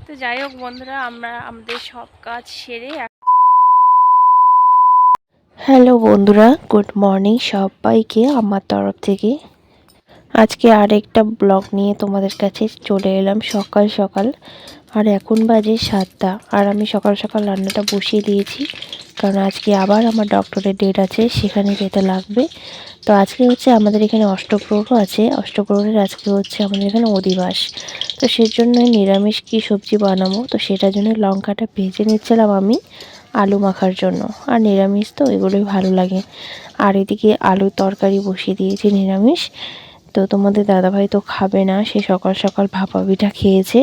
তো যাই হোক বন্ধুরা, আমরা আমাদের সব কাজ সেরে হ্যালো বন্ধুরা, গুড মর্নিং সবাইকে আমার তরফ থেকে। আজকে আরেকটা ব্লগ নিয়ে তোমাদের কাছে চলে এলাম সকাল সকাল। আর এখন বাজে 7টা, আর আমি সকাল সকাল রান্নাটা বসিয়ে দিয়েছি, কারণ আজকে আবার আমার ডক্টরের ডেট আছে, সেখানে যেতে লাগবে। তো আজকে হচ্ছে আমাদের এখানে অষ্টপ্রহর আছে, অষ্টপ্রহরের আজকে হচ্ছে আমাদের এখানে অধিবাস। তো সেজন্য নিরামিষ কি সবজি বানাবো, তো সেটার জন্য লঙ্কাটা ভেজে নিচ্ছিলাম আমি আলু মাখার জন্য। আর নিরামিষ তো এগুলোই ভালো লাগে। আর এদিকে আলুর তরকারি বসিয়ে দিয়েছি নিরামিষ। তো তোমাদের দাদাভাই তো খাবে না, সে সকাল সকাল ভাপা পিঠা খেয়েছে,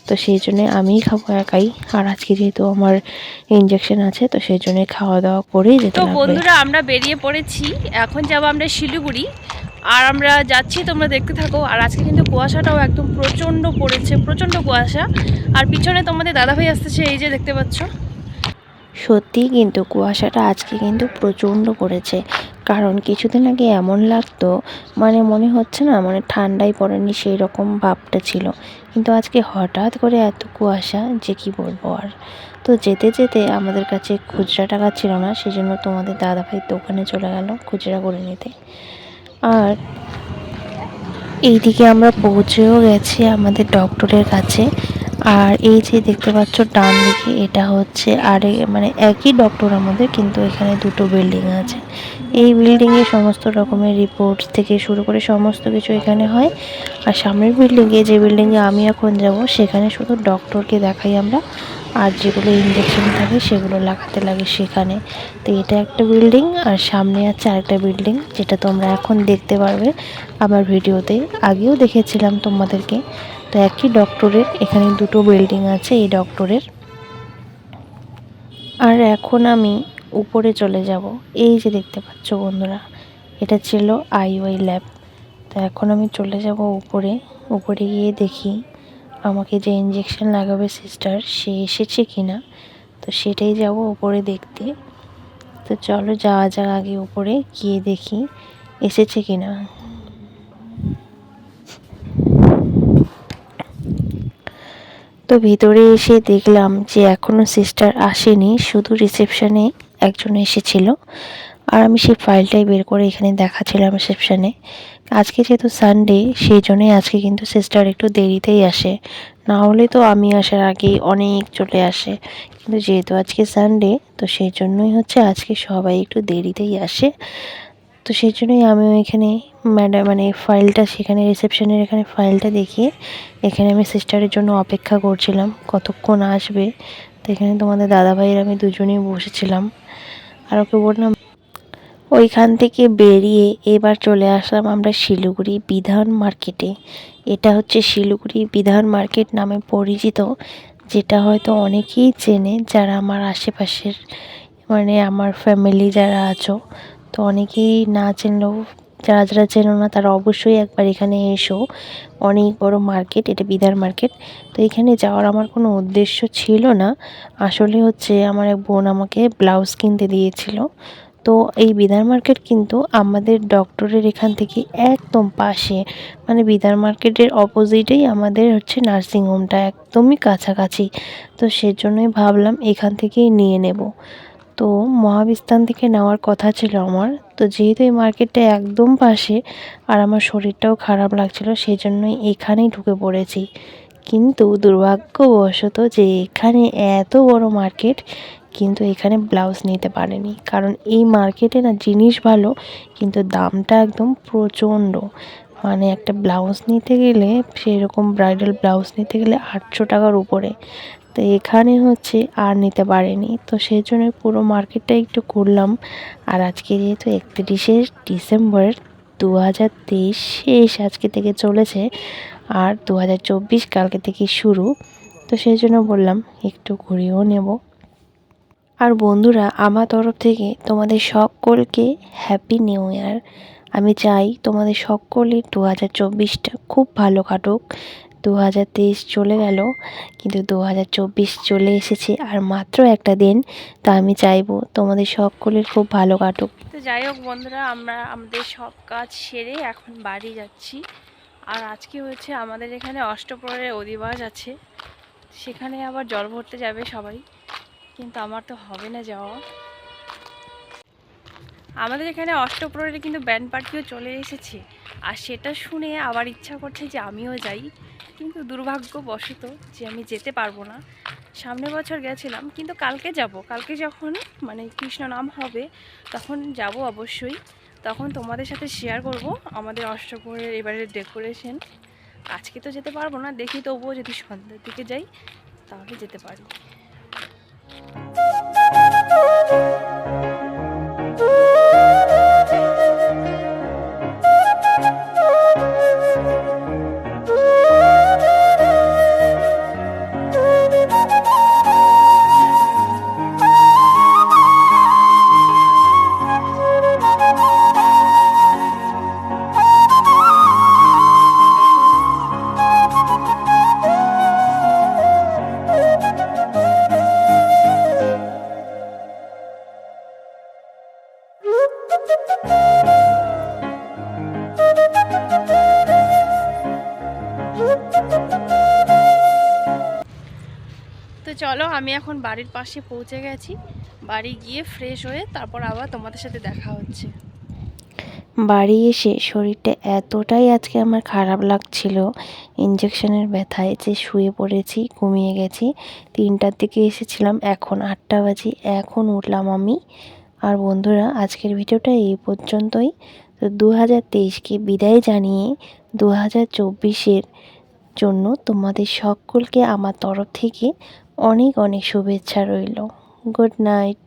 তো সেই জন্যে আমিই খাবো একাই। আর আজকে যেহেতু আমার ইঞ্জেকশন আছে, তো সেই জন্যে খাওয়া দাওয়া করেই যেতে তো লাগবে। বন্ধুরা আমরা বেরিয়ে পড়েছি। এখন যাব আমরা শিলিগুড়ি। আর আমরা যাচ্ছি, তোমরা দেখতে থাকো। আর আজকে কিন্তু কুয়াশাটাও একদম প্রচণ্ড পড়েছে, প্রচণ্ড কুয়াশা। আর পিছনে তোমাদের দাদাভাই আসতেছে, এই যে দেখতে পাচ্ছ। সত্যি কিন্তু কুয়াশাটা আজকে কিন্তু প্রচণ্ড পড়েছে। কারণ কিছুদিন আগে এমন লাগতো, মানে মনে হচ্ছে না মানে ঠান্ডাই পড়েনি, সেই রকম ভাবটা ছিল। কিন্তু আজকে হঠাৎ করে এত কুয়াশা যে কি বলবো আর। তো যেতে যেতে আমাদের কাছে খুচরা টাকা ছিল না, সেজন্য তোমাদের দাদাভাই দোকানে চলে গেল খুচরা করে নিতে। আর এইদিকে আমরা পৌঁছেও গেছি আমাদের ডক্টরের কাছে। আর এই যে দেখতে পাচ্ছ ডান দিকে, এটা হচ্ছে মানে একই ডক্টর আমাদের, কিন্তু এখানে দুটো বিল্ডিং আছে। এই বিল্ডিংয়ে সমস্ত রকমের রিপোর্টস থেকে শুরু করে সমস্ত কিছু এখানে হয়। আর সামনের বিল্ডিংয়ে, যে বিল্ডিংয়ে আমি এখন যাব, সেখানে শুধু ডক্টরকে দেখাই আমরা। আর যেগুলো ইঞ্জেকশন থাকে সেগুলো লাগাতে লাগে সেখানে। তো এটা একটা বিল্ডিং, আর সামনে আছে আরেকটা বিল্ডিং, যেটা তোমরা এখন দেখতে পারবে আমার ভিডিওতে। আগেও দেখেছিলাম তোমাদেরকে। তো একই ডক্টরের এখানে দুটো বিল্ডিং আছে এই ডক্টরের। আর এখন আমি উপরে চলে যাব। এই যে দেখতে পাচ্ছ বন্ধুরা, এটা ছিল আইওয়াই ল্যাব। তো এখন আমি চলে যাব উপরে। উপরে গিয়ে দেখি আমাকে যে ইঞ্জেকশন লাগাবে সিস্টার, সে এসেছে কিনা। তো সেটাই যাব উপরে দেখতে। তো চলো যাওয়া যাক আগে উপরে গিয়ে দেখি এসেছে কিনা। তো ভিতরে এসে দেখলাম যে এখনও সিস্টার আসেনি, শুধু রিসেপশনে একজন এসেছিল। আর আমি সেই ফাইলটাই বের করে এখানে দেখাচ্ছিলাম রিসেপশনে। আজকে যেহেতু সানডে, সেই জন্যই আজকে কিন্তু সিস্টার একটু দেরিতেই আসে। না হলে তো আমি আসার আগেই অনেক চলে আসে, কিন্তু যেহেতু আজকে সানডে, তো সেই জন্যই হচ্ছে আজকে সবাই একটু দেরিতেই আসে। তো সেই জন্যই আমিও এখানে মানে ফাইলটা, সেখানে রিসেপশনের এখানে ফাইলটা দেখিয়ে এখানে আমি সিস্টারের জন্য অপেক্ষা করছিলাম কতক্ষণ আসবে। তো এখানে তোমাদের দাদাভাইয়ের আমি দুজনেই বসেছিলাম। আর ওকে বললাম। ওইখান থেকে বেরিয়ে এবার চলে আসলাম আমরা শিলিগুড়ি বিধান মার্কেটে। এটা হচ্ছে শিলিগুড়ি বিধান মার্কেট নামে পরিচিত, যেটা হয়তো অনেকেই চেনে যারা আমার আশেপাশের, মানে আমার ফ্যামিলি যারা আছো। তো অনেকেই না চিনলেও, যারা যারা চেনো না তারা অবশ্যই একবার এখানে এসো। অনেক বড় মার্কেট, এটা বিধান মার্কেট। তো এখানে যাওয়ার আমার কোনো উদ্দেশ্য ছিল না। আসলে হচ্ছে আমার এক বোন আমাকে ব্লাউজ কিনতে দিয়েছিল। তো এই বিধান মার্কেট কিন্তু আমাদের ডক্টরের এখান থেকে একদম পাশে, মানে বিধান মার্কেটের অপোজিটেই আমাদের হচ্ছে নার্সিংহোমটা, একদমই কাছাকাছি। তো সেজন্যই ভাবলাম এখান থেকেই নিয়ে নেব। তো মহাবিস্তান থেকে নেওয়ার কথা ছিল আমার। তো যেহেতু এই মার্কেটটা একদম পাশে, আর আমার শরীরটাও খারাপ লাগছিল, সেই জন্যই এখানেই ঢুকে পড়েছি। কিন্তু দুর্ভাগ্যবশত যে এখানে এত বড় মার্কেট, কিন্তু এখানে ব্লাউজ নিতে পারেনি। কারণ এই মার্কেটে না জিনিস ভালো, কিন্তু দামটা একদম প্রচণ্ড। মানে একটা ব্লাউজ নিতে গেলে, সেই রকম ব্রাইডাল ব্লাউজ নিতে গেলে 800 টাকার উপরে। তো এখানে হচ্ছে আর নিতে পারেনি। তো সেই জন্য পুরো মার্কেটটা একটু ঘুরলাম। আর আজকে যেহেতু 31শে ডিসেম্বর 2023 শেষ আজকে থেকে চলেছে, আর 2024 কালকে থেকে শুরু। তো সেই জন্য বললাম একটু ঘুরেও নেব। আর বন্ধুরা, আমার তরফ থেকে তোমাদের সকলকে হ্যাপি নিউ ইয়ার। আমি চাই তোমাদের সকলের 2024টা খুব ভালো কাটুক। 2023 চলে গেল, কিন্তু 2024 চলে এসেছে, আর মাত্র একটা দিন। তা আমি চাইবো তোমাদের সকলের খুব ভালো কাটুক। তো যাই হোক বন্ধুরা, আমরা আমাদের সব কাজ সেরে এখন বাড়ি যাচ্ছি। আর আজকে হচ্ছে আমাদের এখানে অষ্টপ্রহরের অধিবাস আছে, সেখানে আবার জল ভরতে যাবে সবাই, কিন্তু আমার তো হবে না যাওয়া। আমাদের এখানে অষ্টপ্রহরে কিন্তু ব্যান্ড পার্টিও চলে এসেছে, আর সেটা শুনে আবার ইচ্ছা করছে যে আমিও যাই, কিন্তু দুর্ভাগ্যবশত যে আমি যেতে পারবো না। সামনের বছর গেছিলাম, কিন্তু কালকে যাব, কালকে যখন মানে কৃষ্ণ নাম হবে তখন যাব অবশ্যই। তখন তোমাদের সাথে শেয়ার করব আমাদের অষ্টপ্রহরের এবারের ডেকোরেশন। আজকে তো যেতে পারবো না, দেখি তবুও যদি সন্ধ্যার দিকে যাই তাহলে যেতে পারি। তো চলো, আমি এখন বাড়ির পাশে পৌঁছে গেছি। বাড়ি গিয়ে ফ্রেশ হয়ে তারপর আবার তোমাদের সাথে দেখা হচ্ছে। বাড়ি এসে শরীরটা এতটাই আজকে আমার খারাপ লাগছিল ইঞ্জেকশনের ব্যথায় যে শুয়ে পড়েছি, ঘুমিয়ে গেছি। 3টার দিকে এসেছিলাম, এখন 8টা বাজে, এখন উঠলাম আমি। আর বন্ধুরা, আজকের ভিডিওটা এই পর্যন্তই। তো 2023কে বিদায় জানিয়ে 2024-এর জন্য তোমাদের সকলকে আমার তরফ থেকে অনেক অনেক শুভেচ্ছা রইল। Good night.